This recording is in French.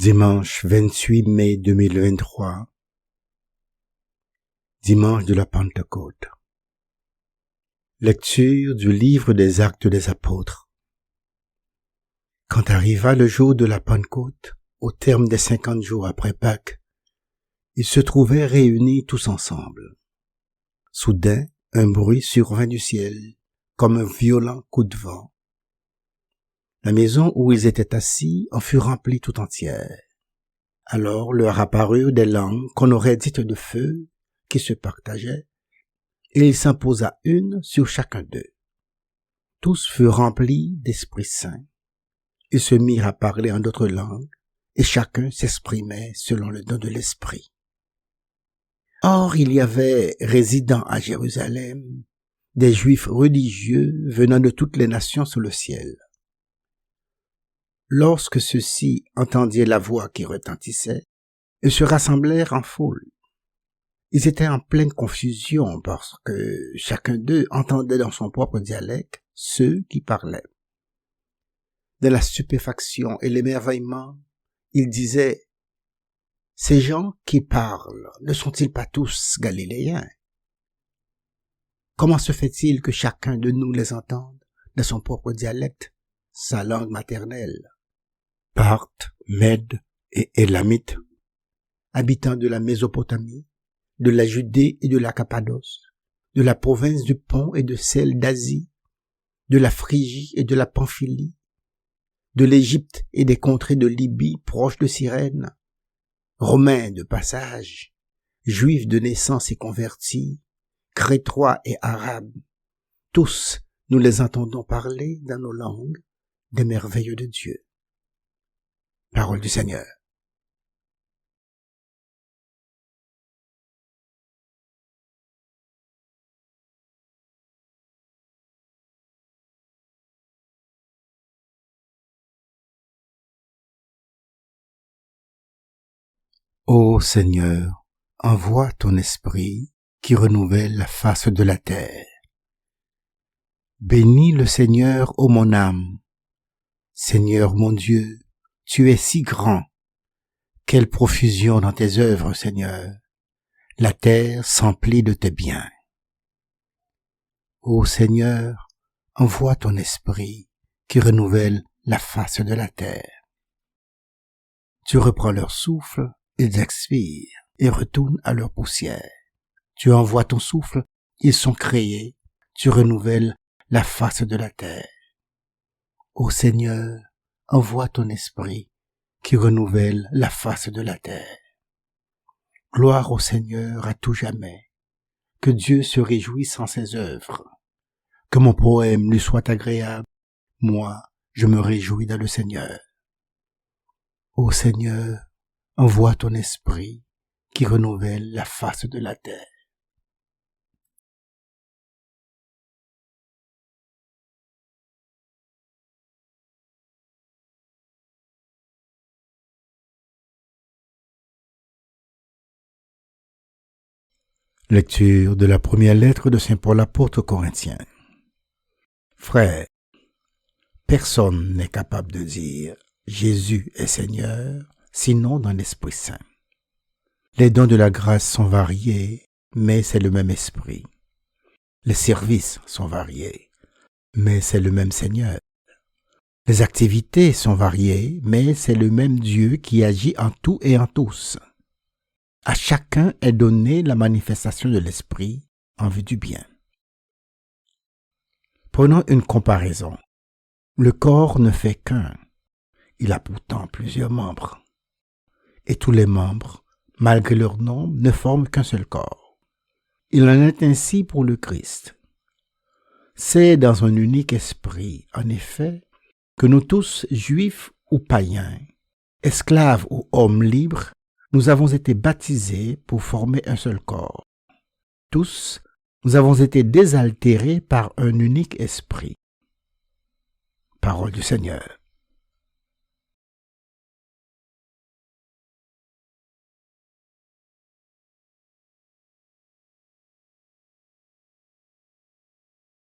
Dimanche 28 mai 2023, dimanche de la Pentecôte. Lecture du livre des Actes des Apôtres. Quand arriva le jour de la Pentecôte, au terme des 50 jours après Pâques, ils se trouvaient réunis tous ensemble. Soudain, un bruit survint du ciel, comme un violent coup de vent. La maison où ils étaient assis en fut remplie tout entière. Alors leur apparurent des langues qu'on aurait dites de feu, qui se partageaient, et il s'en posa une sur chacun d'eux. Tous furent remplis d'Esprit Saint. Ils se mirent à parler en d'autres langues, et chacun s'exprimait selon le don de l'Esprit. Or il y avait résidant à Jérusalem des Juifs religieux venant de toutes les nations sous le ciel. Lorsque ceux-ci entendirent la voix qui retentissait, ils se rassemblèrent en foule. Ils étaient en pleine confusion parce que chacun d'eux entendait dans son propre dialecte ceux qui parlaient. De la stupéfaction et l'émerveillement, ils disaient « Ces gens qui parlent ne sont-ils pas tous galiléens? Comment se fait-il que chacun de nous les entende dans son propre dialecte, sa langue maternelle? » Parthes, Mèdes et Élamites, habitants de la Mésopotamie, de la Judée et de la Cappadoce, de la province du Pont et de celle d'Asie, de la Phrygie et de la Pamphylie, de l'Égypte et des contrées de Libye proches de Cyrène, Romains de passage, Juifs de naissance et convertis, Crétois et Arabes, tous nous les entendons parler dans nos langues des merveilles de Dieu. Parole du Seigneur. Ô Seigneur, envoie ton esprit qui renouvelle la face de la terre. Bénis le Seigneur, ô mon âme. Seigneur mon Dieu, tu es si grand. Quelle profusion dans tes œuvres, Seigneur. La terre s'emplit de tes biens. Ô Seigneur, envoie ton esprit qui renouvelle la face de la terre. Tu reprends leur souffle, ils expirent et retournent à leur poussière. Tu envoies ton souffle, ils sont créés, tu renouvelles la face de la terre. Ô Seigneur, envoie ton esprit qui renouvelle la face de la terre. Gloire au Seigneur à tout jamais. Que Dieu se réjouisse en ses œuvres. Que mon poème lui soit agréable. Moi, je me réjouis dans le Seigneur. Ô Seigneur, envoie ton esprit qui renouvelle la face de la terre. Lecture de la première lettre de Saint Paul apôtre aux Corinthiens. Frères, personne n'est capable de dire « Jésus est Seigneur » sinon dans l'Esprit Saint. Les dons de la grâce sont variés, mais c'est le même Esprit. Les services sont variés, mais c'est le même Seigneur. Les activités sont variées, mais c'est le même Dieu qui agit en tout et en tous. À chacun est donnée la manifestation de l'Esprit en vue du bien. Prenons une comparaison. Le corps ne fait qu'un. Il a pourtant plusieurs membres. Et tous les membres, malgré leur nombre, ne forment qu'un seul corps. Il en est ainsi pour le Christ. C'est dans un unique esprit, en effet, que nous tous, juifs ou païens, esclaves ou hommes libres, nous avons été baptisés pour former un seul corps. Tous, nous avons été désaltérés par un unique esprit. Parole du Seigneur.